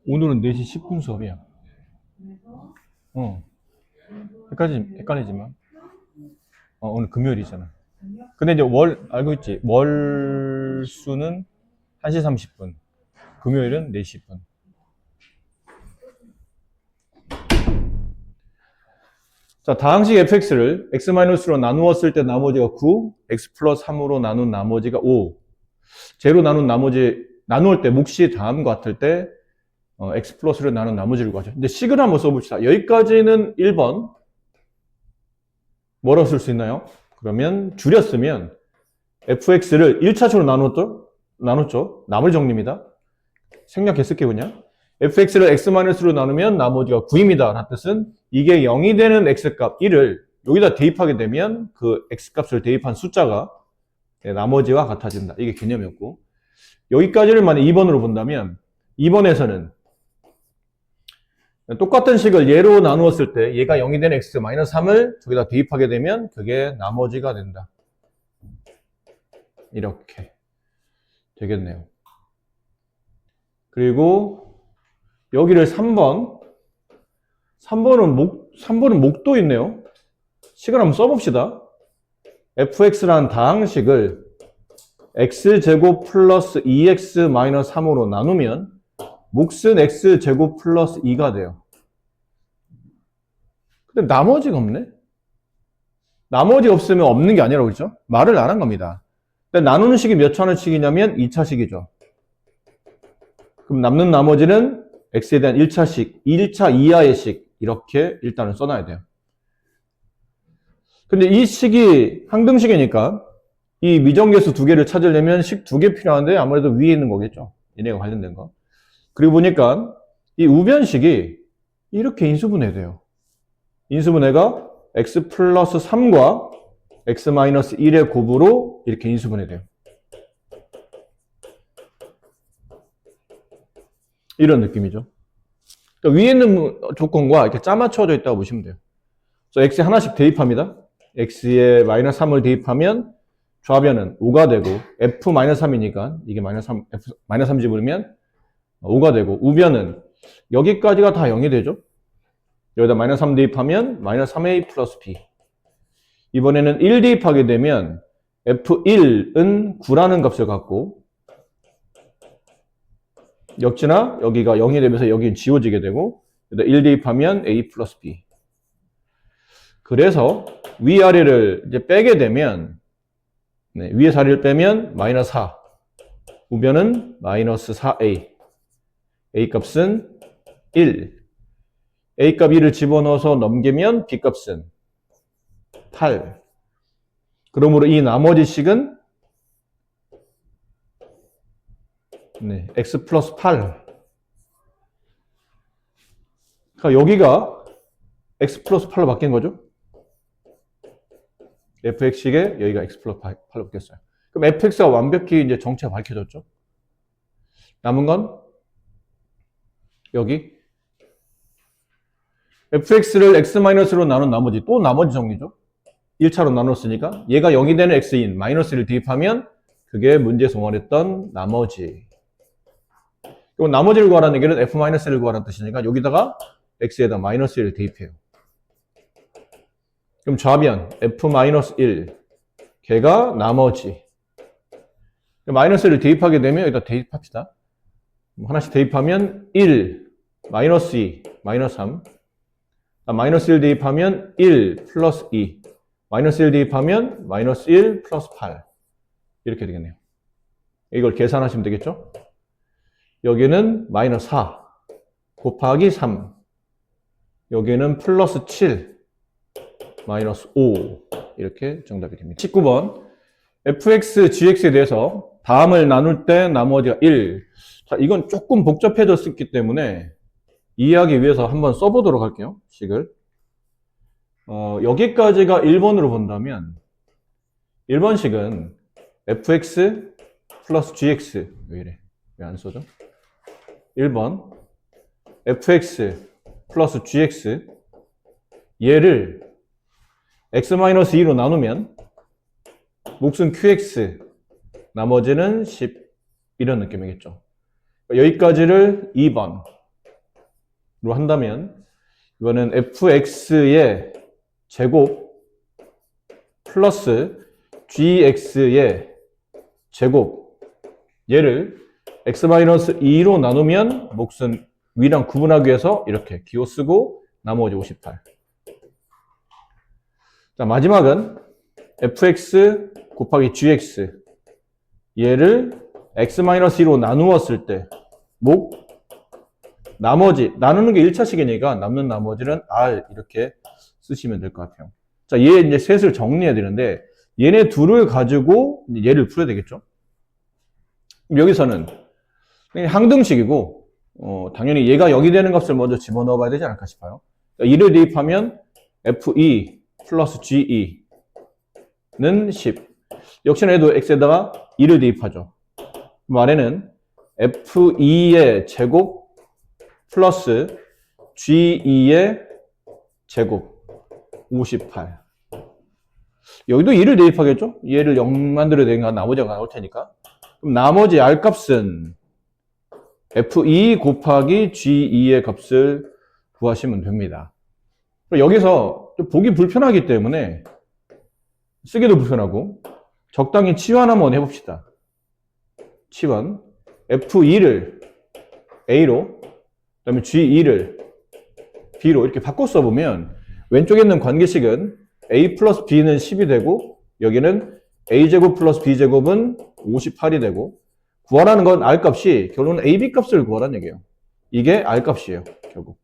오늘은 4시 10분 수업이야. 어. 헷갈리지 마. 오늘 금요일이잖아. 근데 이제 알고 있지? 월수는 1시 30분. 금요일은 4시 10분. 자, 다항식 fx를 x-로 나누었을 때 나머지가 9, x 플러스 3으로 나눈 나머지가 5. 제로 나눈 나머지, 나누을 때 몫이 다음과 같을 때 x 플러스를 나눈 나머지를 구하죠. 근데 식을 한번 써봅시다. 여기까지는 1번. 뭐라고 쓸 수 있나요? 그러면 줄였으면 fx를 1차식으로 나눴죠? 나머지 정리입니다. 생략했을게요, 그냥. fx를 x-로 나누면 나머지가 9입니다. 라는 뜻은 이게 0이 되는 x값 1을 여기다 대입하게 되면 그 x값을 대입한 숫자가 나머지와 같아진다. 이게 개념이었고, 여기까지를 만약 2번으로 본다면 2번에서는 똑같은 식을 얘로 나누었을 때 얘가 0이 되는 x 3을 저기다 대입하게 되면 그게 나머지가 된다. 이렇게 되겠네요. 그리고 여기를 3번은 목도 있네요. 식을 한번 써봅시다. fx라는 다항식을 x제곱 플러스 2x 마이너스 3으로 나누면 몫은 x제곱 플러스 2가 돼요. 근데 나머지가 없네? 나머지 없으면 없는 게 아니라고 그랬죠? 말을 안 한 겁니다. 근데 나누는 식이 몇 차식이냐면 2차식이죠. 그럼 남는 나머지는 x에 대한 1차식, 1차 이하의 식 이렇게 일단은 써놔야 돼요. 근데 이 식이 항등식이니까 이 미정계수 두 개를 찾으려면 식 두 개 필요한데 아무래도 위에 있는 거겠죠. 얘네가 관련된 거. 그리고 보니까 이 우변식이 이렇게 인수분해 돼요. 인수분해가 x 플러스 3과 x 마이너스 1의 곱으로 이렇게 인수분해 돼요. 이런 느낌이죠. 그러니까 위에 있는 조건과 이렇게 짜맞춰져 있다고 보시면 돼요. 그래서 x에 하나씩 대입합니다. x에 마이너스 3을 대입하면 좌변은 5가 되고 f 마이너스 3이니까 이게 마이너스 3 집으면 5가 되고 우변은 여기까지가 다 0이 되죠. 여기다 마이너스 3 대입하면 마이너스 3a 플러스 b. 이번에는 1 대입하게 되면 f1은 9라는 값을 갖고 역시나 여기가 0이 되면서 여기는 지워지게 되고 1 대입하면 a 플러스 b. 그래서 위아래를 이제 빼게 되면 위에 사리를 빼면 마이너스 4. 우변은 마이너스 4a. a 값은 1. a 값 1을 집어넣어서 넘기면 b 값은 8. 그러므로 이 나머지 식은 x 플러스 8. 그러니까 여기가 x 플러스 8로 바뀐 거죠. fx식에 여기가 x 플러스 8로 바뀌었어요. 그럼 fx가 완벽히 이제 정체가 밝혀졌죠. 남은 건 여기 fx를 x-로 나눈 나머지 또 나머지 정리죠. 1차로 나눴으니까 얘가 0이 되는 x인 마이너스를 대입하면 그게 문제에서 원했던 나머지. 그리고 나머지를 구하라는 얘기는 f-를 구하라는 뜻이니까 여기다가 x에다 마이너스 1을 대입해요. 그럼 좌변 f-1 걔가 나머지. 마이너스 1을 대입하게 되면 여기다 대입합시다. 하나씩 대입하면 1, 마이너스 2, 마이너스 3. 마이너스 1 대입하면 1 플러스 2. 마이너스 1 대입하면 마이너스 1 플러스 8. 이렇게 되겠네요. 이걸 계산하시면 되겠죠? 여기는 마이너스 4 곱하기 3. 여기는 플러스 7 마이너스 5. 이렇게 정답이 됩니다. 19번 fx, gx에 대해서 다음을 나눌 때 나머지가 1. 자, 이건 조금 복잡해졌기 때문에 이해하기 위해서 한번 써보도록 할게요. 식을. 여기까지가 1번으로 본다면 1번 식은 fx 플러스 gx 왜 이래? 왜 안 써져? 1번 fx 플러스 gx 얘를 x-2로 나누면 몫은 qx 나머지는 10 이런 느낌이겠죠. 여기까지를 2번 한다면 이거는 fx의 제곱 플러스 gx의 제곱 얘를 x-2로 나누면 몫은 위랑 구분하기 위해서 이렇게 기호 쓰고 나머지 58. 자, 마지막은 fx 곱하기 gx 얘를 x-2로 나누었을 때 나머지 나누는 게 1차식이니까 남는 나머지는 r 이렇게 쓰시면 될 것 같아요. 자, 얘 이제 셋을 정리해야 되는데 얘네 둘을 가지고 얘를 풀어야 되겠죠. 여기서는 항등식이고 당연히 얘가 0이 되는 값을 먼저 집어넣어 봐야 되지 않을까 싶어요. 그러니까 2를 대입하면 fe 플러스 ge는 10. 역시나 얘도 x에다가 2를 대입하죠. 그럼 아래는 fe-의 제곱 플러스 ge-의 제곱 58. 여기도 2를 대입하겠죠? 얘를 0 만들어야 되니까 나머지가 나올 테니까. 그럼 나머지 r 값은 fe 곱하기 ge-의 값을 구하시면 됩니다. 여기서 좀 보기 불편하기 때문에 쓰기도 불편하고 적당히 치환 한번 해봅시다. 치환 fe-를 a로 그 다음에 ge-를 b로 이렇게 바꿔 써보면 왼쪽에 있는 관계식은 a 플러스 b는 10이 되고 여기는 a제곱 플러스 b제곱은 58이 되고 구하라는 건 r 값이 결론은 ab 값을 구하라는 얘기예요. 이게 r 값이에요. 결국.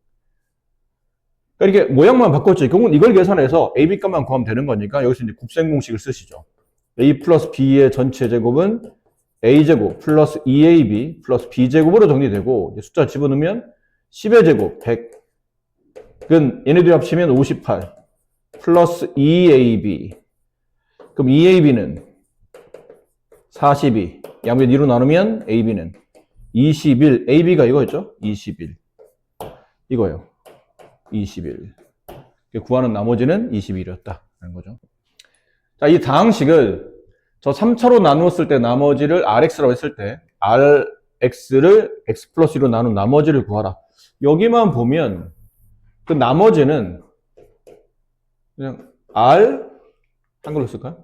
그러니까 이렇게 모양만 바꿨지. 결국은 이걸 계산해서 ab 값만 구하면 되는 거니까 여기서 이제 곱셈 공식을 쓰시죠. a 플러스 b의 전체 제곱은 a제곱 플러스 2ab 플러스 b제곱으로 정리되고 숫자 집어넣으면 10의 제곱 100은 얘네들이 합치면 58 플러스 2ab 그럼 2ab는 42 양변 2로 나누면 ab는 21 ab가 이거였죠? 21 이거예요. 21 구하는 나머지는 21이었다 라는 거죠. 자, 이 다항식을 저 3차로 나누었을 때 나머지를 rx라고 했을 때 rx를 x 플러스 1로 나눈 나머지를 구하라. 여기만 보면 그 나머지는 그냥 r 한글로 쓸까요?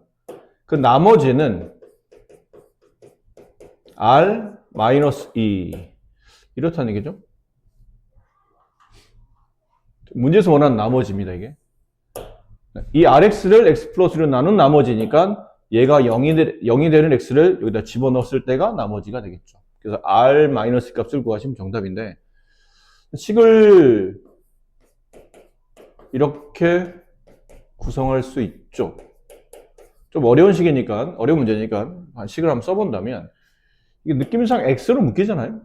그 나머지는 r 마이너스 2 이렇다는 얘기죠. 문제에서 원하는 나머지입니다. 이게 이 rx를 x 플러스 1로 나눈 나머지니까 얘가 0이 되는 x를 여기다 집어넣었을 때가 나머지가 되겠죠. 그래서 r 마이너스 값을 구하시면 정답인데 식을 이렇게 구성할 수 있죠. 좀 어려운 식이니까 어려운 문제니까 식을 한번 써본다면 이게 느낌상 x로 묶이잖아요.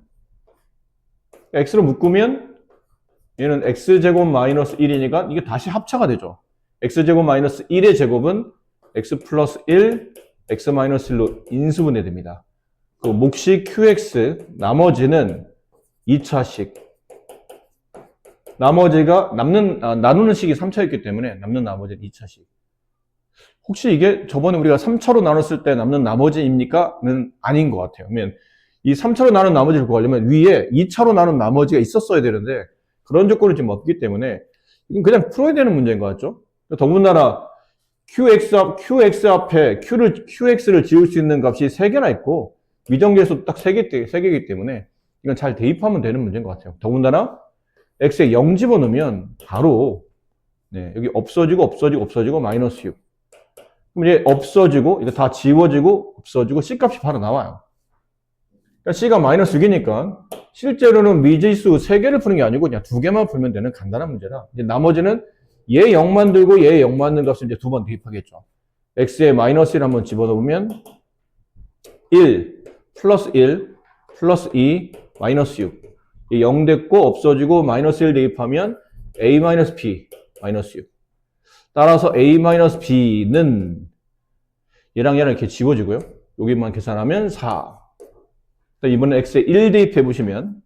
x로 묶으면 얘는 x제곱 마이너스 1이니까 이게 다시 합차가 되죠. x제곱 마이너스 1의 제곱은 x 플러스 1, x 마이너스 1로 인수분해 됩니다. 그 몫이 qx, 나머지는 2차식. 나머지가 나누는 식이 3차였기 때문에 남는 나머지는 2차식. 혹시 이게 저번에 우리가 3차로 나눴을 때 남는 나머지입니까?는 아닌 것 같아요. 그러면 이 3차로 나눈 나머지를 구하려면 위에 2차로 나눈 나머지가 있었어야 되는데 그런 조건이 지금 없기 때문에 이건 그냥 풀어야 되는 문제인 것 같죠? 더군다나 QX 앞에 QX를 지울 수 있는 값이 3개나 있고 미정계수 딱 3개이기 때문에 이건 잘 대입하면 되는 문제인 것 같아요. 더군다나 X에 0 집어넣으면 바로 여기 없어지고 마이너스 6. 그럼 이제 없어지고 이거 다 지워지고 없어지고 C값이 바로 나와요. 그러니까 C가 마이너스 6이니까 실제로는 미지수 3개를 푸는 게 아니고 그냥 2개만 풀면 되는 간단한 문제라 이제 나머지는 얘 0만 들고 얘 0 맞는 값을 이제 2번 대입하겠죠. x에 마이너스 1 한번 집어넣으면 1 플러스 1 플러스 2 마이너스 6 0 됐고 없어지고 마이너스 1 대입하면 a 마이너스 b 마이너스 6 따라서 a 마이너스 b는 얘랑 이렇게 지워지고요. 여기만 계산하면 4 이번엔 x에 1 대입해 보시면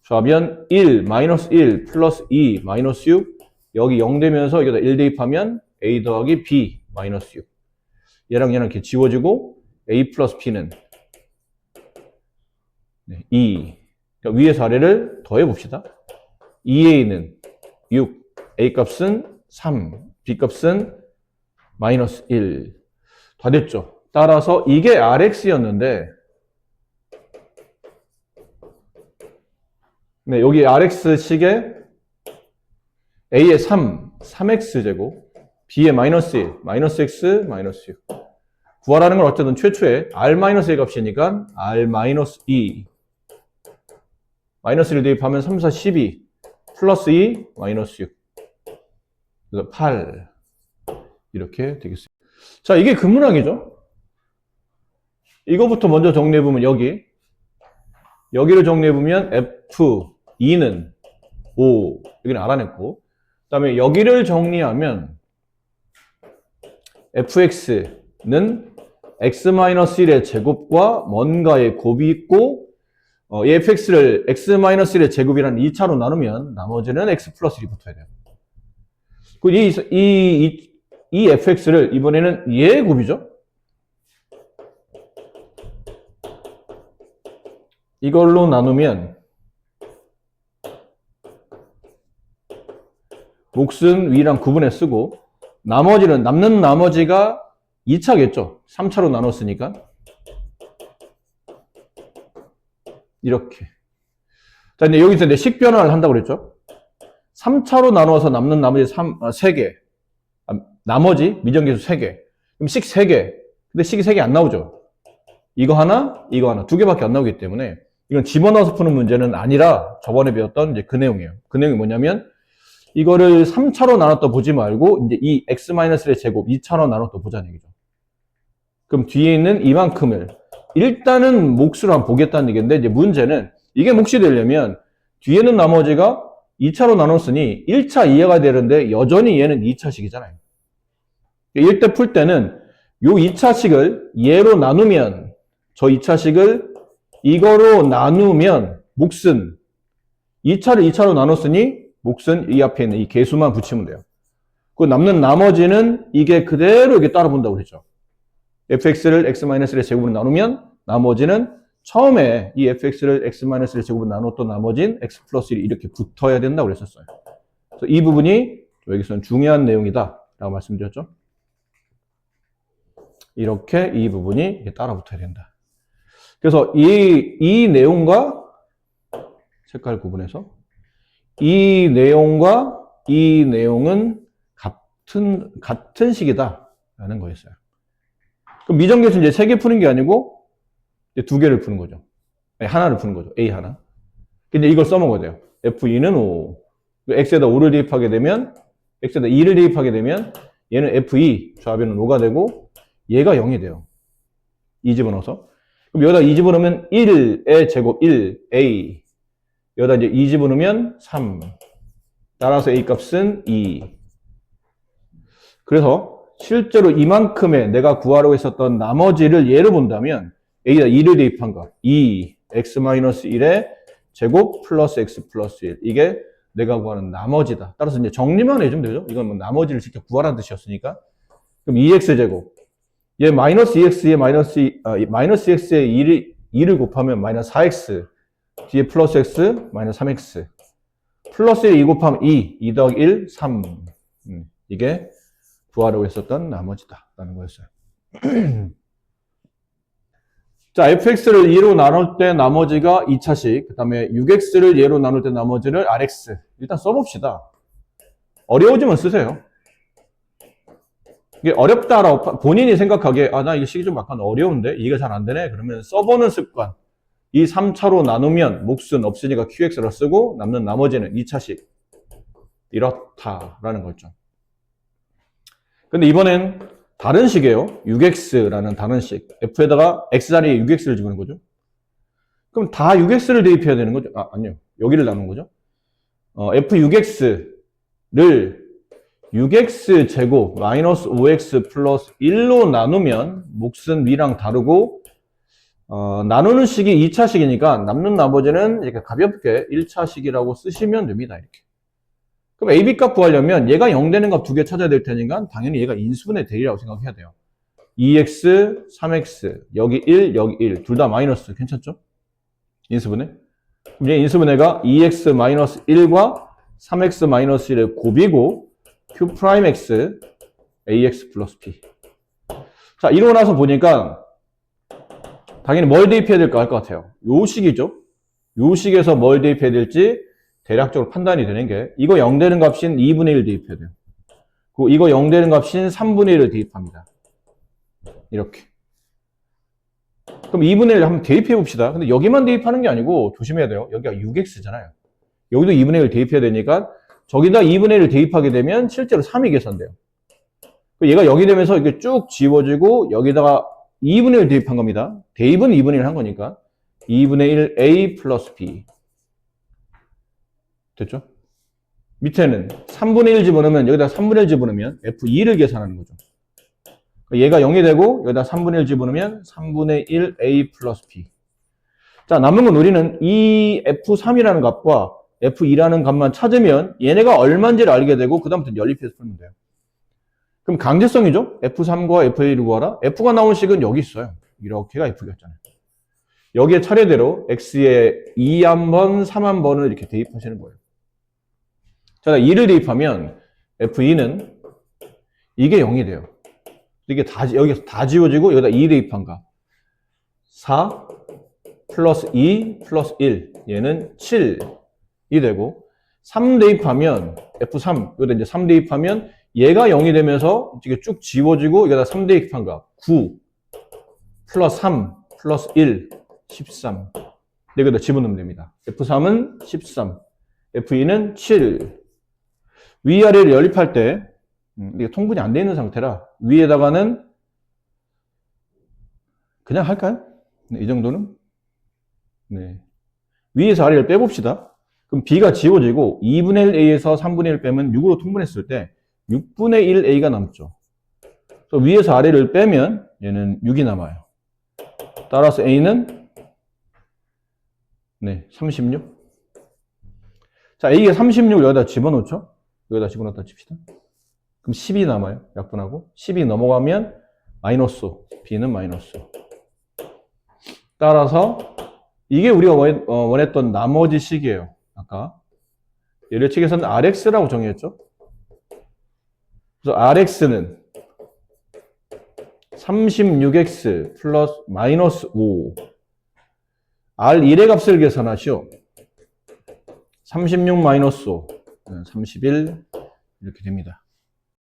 좌변 1 마이너스 1 플러스 2 마이너스 6 여기 0 되면서 여기다 1 대입하면 a 더하기 b 마이너스 6 얘랑 이렇게 지워지고 a 플러스 b는 2 그러니까 위에서 아래를 더해 봅시다. 2a는 6, a 값은 3, b 값은 마이너스 1. 다 됐죠? 따라서 이게 rx였는데, 네, 여기 rx식에 a의 3x제곱, b의 마이너스 1, 마이너스 x, 마이너스 6. 구하라는 건 어쨌든 최초에 r-의 값이니까 r-2. 마이너스 1 대입하면 3, 4, 12. 플러스 2, 마이너스 6. 그래서 8. 이렇게 되겠습니다. 자, 이게 근문항이죠. 이거부터 먼저 정리해보면 여기를 정리해보면 F2는 5. 여기는 알아냈고. 그 다음에 여기를 정리하면 fx는 x-1의 제곱과 뭔가의 곱이 있고, 이 fx를 x-1의 제곱이라는 2차로 나누면 나머지는 x 플러스 1이 붙어야 돼요. 이 fx를 이번에는 얘의 곱이죠. 이걸로 나누면 몫은 위랑 구분해 쓰고 남는 나머지가 2차겠죠. 3차로 나눴으니까. 이렇게. 자, 이제 여기서 이제 식 변화를 한다고 그랬죠. 3차로 나누어서 남는 나머지 3개. 나머지 미정계수 3개. 그럼 식 3개. 근데 식이 3개 안 나오죠. 이거 하나, 이거 하나. 2개밖에 안 나오기 때문에 이건 집어넣어서 푸는 문제는 아니라 저번에 배웠던 이제 그 내용이에요. 그 내용이 뭐냐면 이거를 3차로 나눴다 보지 말고 이제 이 x-의 제곱 2차로 나눴다 보자는 얘기죠. 그럼 뒤에 있는 이만큼을 일단은 몫으로 한번 보겠다는 얘기인데 이제 문제는 이게 몫이 되려면 뒤에는 나머지가 2차로 나눴으니 1차 이해가 되는데 여전히 얘는 2차식이잖아요. 이럴 때 풀 때는 요 2차식을 얘로 나누면 저 2차식을 이거로 나누면 몫은 2차를 2차로 나눴으니 몫은 이 앞에 있는 이 개수만 붙이면 돼요. 그 남는 나머지는 이게 그대로 이렇게 따라 본다고 그랬죠. fx를 x-의 제곱으로 나누면 나머지는 처음에 이 fx를 x-의 제곱으로 나눴던 나머지는 x 플러스 1이 이렇게 붙어야 된다고 그랬었어요. 그래서 이 부분이 여기서는 중요한 내용이다 라고 말씀드렸죠. 이렇게 이 부분이 따라 붙어야 된다. 그래서 이 내용과 색깔 구분해서 이 내용과 이 내용은 같은 식이다 라는 거였어요. 그럼 미정계수 이제 3개 푸는 게 아니고 이제 2개를 푸는 거죠. 아니, 하나를 푸는 거죠. A 하나. 근데 이걸 써먹어야 돼요. F2는 5. X에다 5를 대입하게 되면 X에다 2를 대입하게 되면 얘는 F2 좌변은 5가 되고 얘가 0이 돼요. 2 집어넣어서. 그럼 여기다 2 집어넣으면 1의 제곱 1A. 여기다 이제 2 집어넣으면 3. 따라서 A 값은 2. 그래서 실제로 이만큼의 내가 구하려고 했었던 나머지를 예로 본다면 A에다 2를 대입한 거. 2, x-1의 제곱 플러스 x 플러스 1. 이게 내가 구하는 나머지다. 따라서 이제 정리만 해주면 되죠. 이건 뭐 나머지를 직접 구하라는 뜻이었으니까. 그럼 2x제곱. 얘 마이너스 2x에 마이너스 x에 2를 곱하면 마이너스 4x. 뒤에 플러스 x, 마이너스 3x. 플러스 2 곱하면 2 더하기 1, 3. 이게 구하려고 했었던 나머지다. 라는 거였어요. 자, fx를 2로 나눌 때 나머지가 2차식. 그 다음에 6x를 얘로 나눌 때 나머지를 rx. 일단 써봅시다. 어려워지면 쓰세요. 이게 어렵다라고 본인이 생각하기에 나 이게 식이 좀 약간 어려운데 이게 잘 안 되네. 그러면 써보는 습관. 이 3차로 나누면 몫은 없으니까 qx를 쓰고 남는 나머지는 2차식. 이렇다라는 거죠. 근데 이번엔 다른 식이에요. 6x라는 다른 식. f에다가 x자리에 6x를 집어넣는 거죠. 그럼 다 6x를 대입해야 되는 거죠? 아니요. 여기를 나눈 거죠. f6x를 6x 제곱 마이너스 5x 플러스 1로 나누면 몫은 위랑 다르고 나누는 식이 2차식이니까 남는 나머지는 이렇게 가볍게 1차식이라고 쓰시면 됩니다. 이렇게. 그럼 AB 값 구하려면 얘가 0 되는 값 2개 찾아야 될 테니까 당연히 얘가 인수분해 대리라고 생각해야 돼요. 2x, 3x, 여기 1, 여기 1. 둘 다 마이너스. 괜찮죠? 인수분해. 그럼 얘 인수분해가 2x 마이너스 1과 3x-1의 곱이고 q 프라임 x ax 플러스 b. 자, 이러고 나서 보니까 당연히 뭘 대입해야 될까 할 것 같아요. 요 식이죠. 요 식에서 뭘 대입해야 될지 대략적으로 판단이 되는 게 이거 0 되는 값인 2분의 1 대입해야 돼요. 그리고 이거 0 되는 값인 3분의 1을 대입합니다. 이렇게. 그럼 2분의 1 한번 대입해 봅시다. 근데 여기만 대입하는 게 아니고 조심해야 돼요. 여기가 6x잖아요. 여기도 2분의 1을 대입해야 되니까 저기다 2분의 1을 대입하게 되면 실제로 3이 계산돼요. 얘가 0이 되면서 이게 쭉 지워지고 여기다가 2분의 1 대입한 겁니다. 대입은 2분의 1 한 거니까 2분의 1 a 플러스 b. 됐죠? 밑에는 3분의 1 집어넣으면 여기다 3분의 1 집어넣으면 f2를 계산하는 거죠. 얘가 0이 되고 여기다 3분의 1 집어넣으면 3분의 1 a 플러스 b. 자, 남은 건 우리는 이 f3이라는 값과 f2라는 값만 찾으면 얘네가 얼마인지를 알게 되고 그 다음부터 연립해서 풀면 돼요. 그럼 강제성이죠? f3과 f1을 구하라. f가 나온 식은 여기 있어요. 이렇게가 f였잖아요. 여기에 차례대로 x에 2한 3한 이렇게 대입하시는 거예요. 자, 2를 대입하면 f2는 이게 0이 돼요. 이게 다, 여기서 다 지워지고 여기다 2 대입한 값. 4 플러스 2 플러스 1. 얘는 7이 되고 3 대입하면 f3, 여기다 이제 3 대입하면 얘가 0이 되면서 이게 쭉 지워지고 여기다 3 대입한 값. 9 플러스 3 플러스 1, 13. 여기다 집어넣으면 됩니다. f3은 13, f2는 7. 위아래를 연립할 때 이게 통분이 안 돼 있는 상태라 위에다가는 그냥 할까요? 네, 이 정도는? 네. 위에서 아래를 빼봅시다. 그럼 b가 지워지고 2분의 1a에서 3분의 1 빼면 6으로 통분했을 때 6분의 1a가 남죠. 그래서 위에서 아래를 빼면 얘는 6이 남아요. 따라서 a는 네, 36. 자, a가 36을 여기다 집어넣죠. 여기다 집어넣었다 칩시다. 그럼 10이 남아요. 약분하고 10이 넘어가면 마이너스 5, b는 마이너스 5. 따라서 이게 우리가 원했던 나머지 식이에요. 아까 예례책에서는 rx라고 정의했죠. 그래서 rx는 36x 플러스 마이너스 5. r1의 값을 계산하시오. 36 마이너스 5, 31 이렇게 됩니다.